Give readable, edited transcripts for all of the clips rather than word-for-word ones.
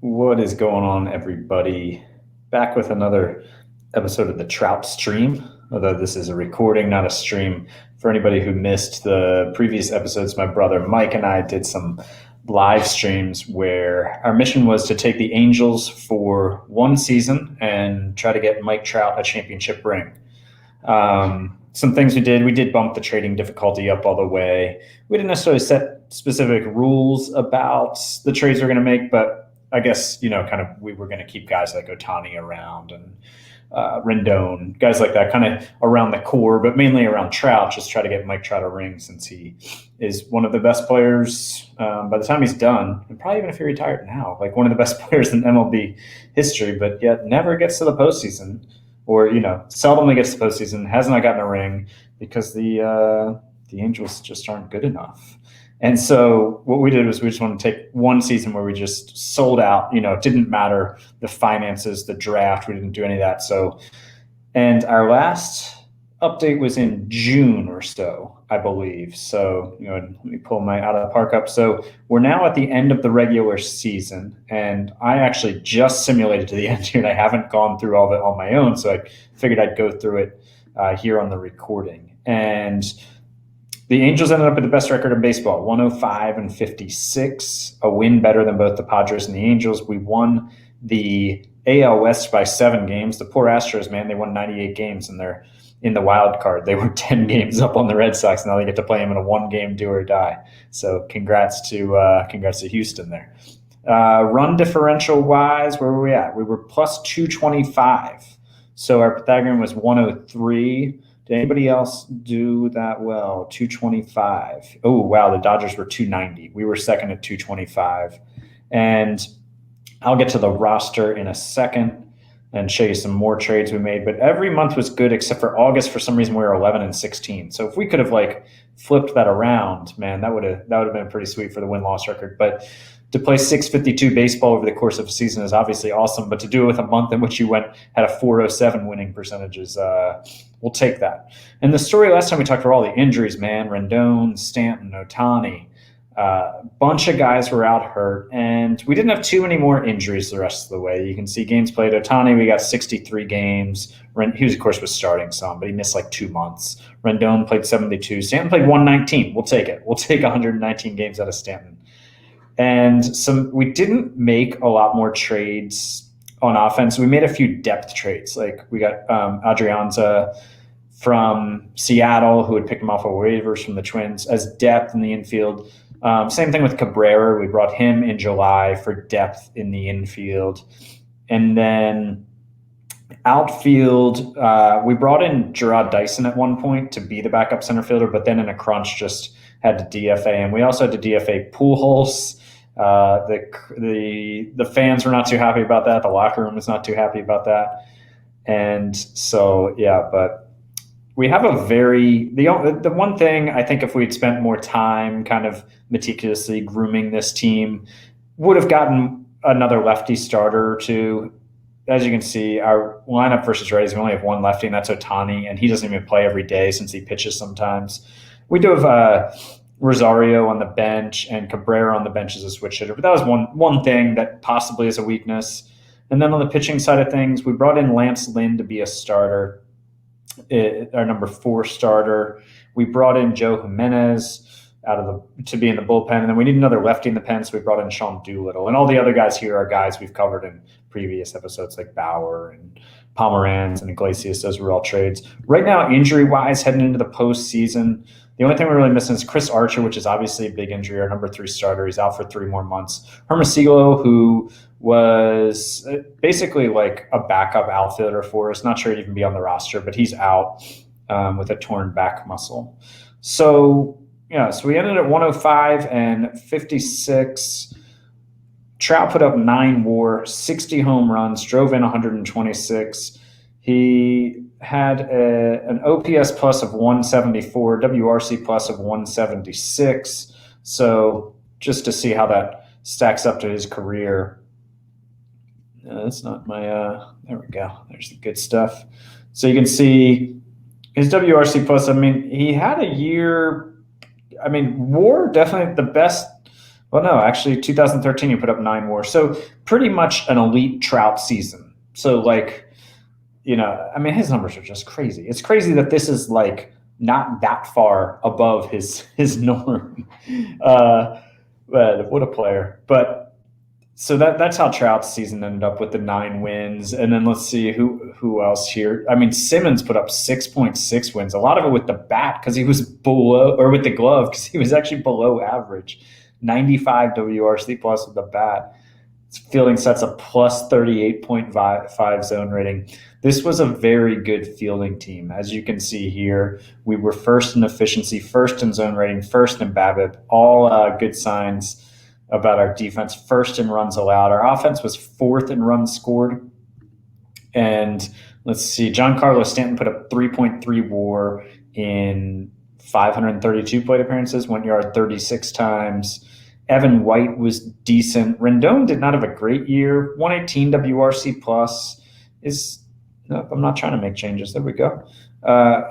What is going on, everybody? Back with another episode of the Trout Stream, although this is a recording, not a stream. For anybody who missed the previous episodes, my brother Mike and I did some live streams where our mission was to take the Angels for one season and try to get Mike Trout a championship ring. Some things we did bump the trading difficulty up all the way. We didn't necessarily set specific rules about the trades we're going to make, but I guess, kind of we were going to keep guys like Ohtani around and Rendon, guys like that, kind of around the core, but mainly around Trout, just try to get Mike Trout a ring since he is one of the best players by the time he's done, and probably even if he retired now, like one of the best players in MLB history, but yet never gets to the postseason or, seldomly gets to the postseason, has not gotten a ring because the Angels just aren't good enough. And so what we did was we just wanted to take one season where we just sold out. It didn't matter the finances, the draft. We didn't do any of that. So, and our last update was in June or so, I believe. So, let me pull my out of the park up. So we're now at the end of the regular season, and I actually just simulated to the end here, and I haven't gone through all of it on my own. So I figured I'd go through it here on the recording. And the Angels ended up with the best record in baseball, 105-56, a win better than both the Padres and the Angels. We won the AL West by 7 games. The poor Astros, man, they won 98 games and they're in the wild card. They were 10 games up on the Red Sox. Now they get to play them in a 1-game do or die. So congrats to Houston there. Run differential wise, where were we at? We were plus 225. So our Pythagorean was 103. Did anybody else do that well? 225. Oh, wow. The Dodgers were 290. We were second at 225. And I'll get to the roster in a second and show you some more trades we made. But every month was good except for August. For some reason, we were 11-16. So if we could have flipped that around, man, that would have been pretty sweet for the win-loss record. But to play 652 baseball over the course of a season is obviously awesome, but to do it with a month in which you had a 407 winning percentage is we'll take that. And the story last time we talked about all the injuries, man, Rendon, Stanton, Ohtani, bunch of guys were out hurt, and we didn't have too many more injuries the rest of the way. You can see games played. Ohtani, we got 63 games. He was, of course, was starting some, but he missed 2 months. Rendon played 72. Stanton played 119. We'll take it. We'll take 119 games out of Stanton. And we didn't make a lot more trades on offense. We made a few depth trades. We got Adrianza from Seattle, who had picked him off of waivers from the Twins as depth in the infield. Same thing with Cabrera. We brought him in July for depth in the infield. And then outfield, we brought in Gerard Dyson at one point to be the backup center fielder, but then in a crunch just had to DFA. And we also had to DFA Pujols. The fans were not too happy about that. The locker room was not too happy about that. And so, yeah, but we have the one thing I think if we'd spent more time kind of meticulously grooming this team, would have gotten another lefty starter or two. As you can see, our lineup versus righties, we only have one lefty, and that's Ohtani, and he doesn't even play every day since he pitches sometimes. We do have Rosario on the bench and Cabrera on the bench as a switch hitter. But that was one thing that possibly is a weakness. And then on the pitching side of things, we brought in Lance Lynn to be a starter, our number 4 starter. We brought in Joe Jimenez to be in the bullpen. And then we need another lefty in the pen, so we brought in Sean Doolittle. And all the other guys here are guys we've covered in previous episodes like Bauer and Pomeranz and Iglesias. Those were all trades. Right now, injury-wise, heading into the postseason, the only thing we're really missing is Chris Archer, which is obviously a big injury, our number 3 starter. He's out for 3 more months. Hermosillo, who was basically a backup outfielder for us. Not sure he'd even be on the roster, but he's out with a torn back muscle. So, so we ended at 105-56. Trout put up 9 WAR, 60 home runs, drove in 126. He had an OPS plus of 174, WRC plus of 176. So just to see how that stacks up to his career. That's not my, there we go. There's the good stuff. So you can see his WRC plus, he had a year, WAR definitely the best Well, no, actually, 2013 he put up 9 WAR. So pretty much an elite Trout season. So like, I mean, his numbers are just crazy. It's crazy that this is like not that far above his norm. Uh, but what a player! But so that's how Trout's season ended up with the 9 wins. And then let's see who else here. I mean, Simmons put up 6.6 wins. A lot of it with the bat because he was below, or with the glove because he was actually below average. 95 WRC plus with the bat. Fielding sets a plus 38.5 zone rating. This was a very good fielding team. As you can see here, we were first in efficiency, first in zone rating, first in BABIP. All good signs about our defense. First in runs allowed. Our offense was fourth in runs scored. And let's see, Giancarlo Stanton put up 3.3 WAR in 532 plate appearances, 1 yard 36 times. Evan White was decent. Rendon did not have a great year. 118 WRC plus I'm not trying to make changes. There we go.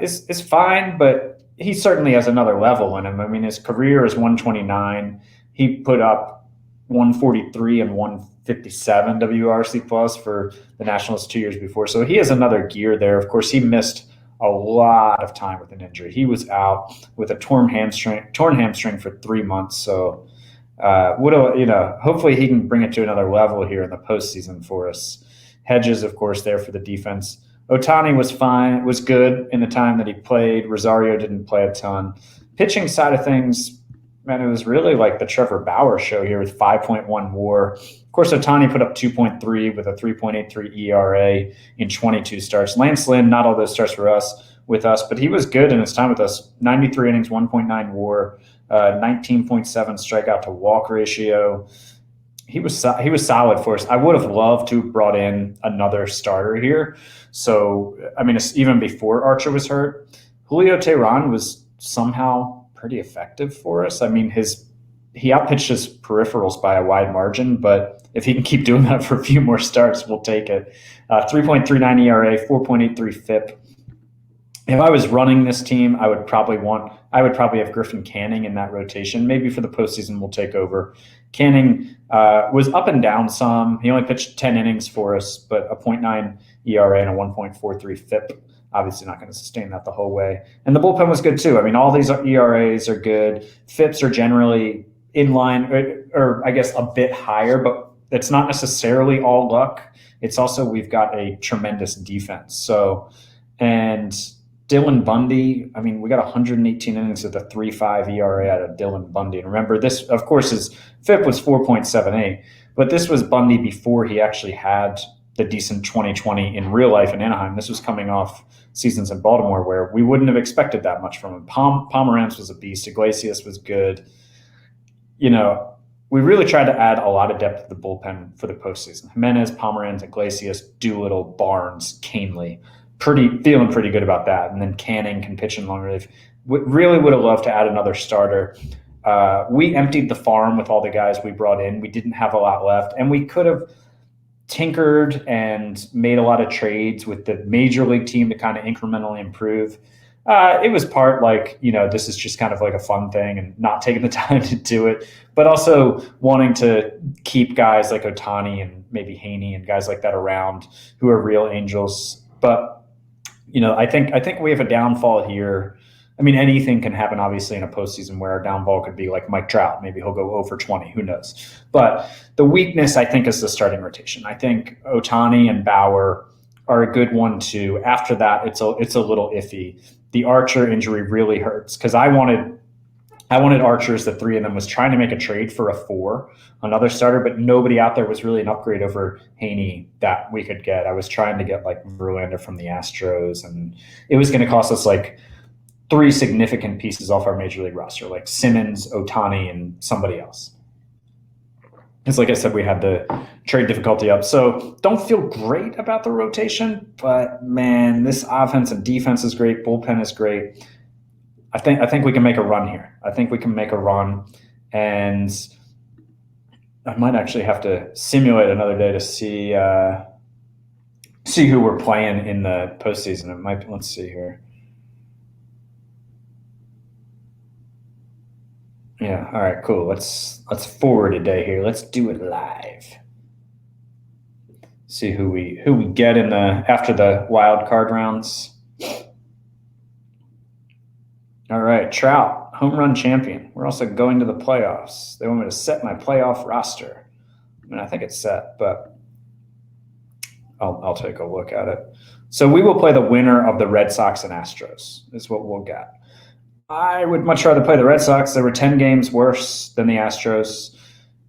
Is fine, but he certainly has another level in him. I mean, his career is 129. He put up 143 and 157 WRC plus for the Nationals 2 years before. So he has another gear there. Of course, he missed a lot of time with an injury. He was out with a torn hamstring for 3 months. So hopefully he can bring it to another level here in the postseason for us. Hedges, of course, there for the defense. Ohtani was fine, was good in the time that he played. Rosario didn't play a ton. Pitching side of things, man, it was really like the Trevor Bauer show here with 5.1 WAR. Of course, Ohtani put up 2.3 with a 3.83 ERA in 22 starts. Lance Lynn, not all those starts for with us, but he was good in his time with us. 93 innings, 1.9 WAR. 19.7 strikeout to walk ratio. He was solid for us. I would have loved to have brought in another starter here. So, I mean, even before Archer was hurt, Julio Teheran was somehow pretty effective for us. I mean, he outpitched his peripherals by a wide margin, but if he can keep doing that for a few more starts, we'll take it. 3.39 ERA, 4.83 FIP. If I was running this team, I would probably have Griffin Canning in that rotation. Maybe for the postseason, we'll take over. Canning was up and down some. He only pitched 10 innings for us, but a 0.9 ERA and a 1.43 FIP. Obviously not going to sustain that the whole way. And the bullpen was good too. I mean, all these ERAs are good. FIPs are generally in line, or I guess a bit higher, but it's not necessarily all luck. It's also we've got a tremendous defense. So, and Dylan Bundy, I mean, we got 118 innings with a 3.5 ERA out of Dylan Bundy. And remember, this, of course, his FIP was 4.78, but this was Bundy before he actually had the decent 2020 in real life in Anaheim. This was coming off seasons in Baltimore where we wouldn't have expected that much from him. Pomeranz was a beast. Iglesias was good. We really tried to add a lot of depth to the bullpen for the postseason. Jimenez, Pomeranz, Iglesias, Doolittle, Barnes, Canely. Feeling pretty good about that. And then Canning can pitch in long relief. Really would have loved to add another starter. We emptied the farm with all the guys we brought in. We didn't have a lot left. And we could have tinkered and made a lot of trades with the major league team to kind of incrementally improve. It was part this is just kind of like a fun thing and not taking the time to do it, but also wanting to keep guys like Ohtani and maybe Haney and guys like that around who are real angels. But I think we have a downfall here. I mean, anything can happen, obviously, in a postseason where our downfall could be like Mike Trout. Maybe he'll go 0 for 20. Who knows? But the weakness, I think, is the starting rotation. I think Ohtani and Bauer are a good one, too. After that, it's a little iffy. The Archer injury really hurts because I wanted Archers, the three of them, was trying to make a trade for a 4, another starter, but nobody out there was really an upgrade over Haney that we could get. I was trying to get like Verlander from the Astros, and it was going to cost us like 3 significant pieces off our major league roster, like Simmons, Ohtani, and somebody else. It's like I said, we had the trade difficulty up. So don't feel great about the rotation, but man, this offense and defense is great. Bullpen is great. I think we can make a run here. I think we can make a run, and I might actually have to simulate another day to see who we're playing in the postseason. It might. Let's see here. Yeah. All right. Cool. Let's forward a day here. Let's do it live. See who we get in the after the wild card rounds. All right, Trout, home run champion. We're also going to the playoffs. They want me to set my playoff roster. I mean, I think it's set, but I'll take a look at it. So we will play the winner of the Red Sox and Astros. Is what we'll get. I would much rather play the Red Sox. They were 10 games worse than the Astros.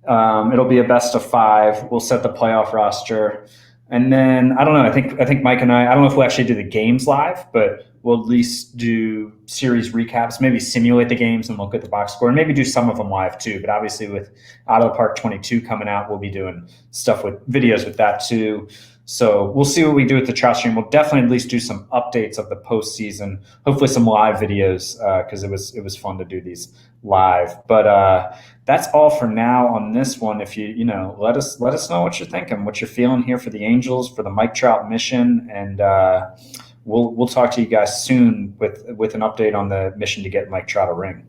It'll be a best of 5. We'll set the playoff roster. And then I don't know. I think Mike and I don't know if we'll actually do the games live, but we'll at least do series recaps, maybe simulate the games and look at the box score, and maybe do some of them live too. But obviously, with Out of the Park 22 coming out, we'll be doing stuff with videos with that too. So we'll see what we do with the Trout stream. We'll definitely at least do some updates of the postseason. Hopefully, some live videos because it was fun to do these live. But that's all for now on this one. If you let us know what you're thinking, what you're feeling here for the Angels, for the Mike Trout mission, and we'll talk to you guys soon with an update on the mission to get Mike Trout a ring.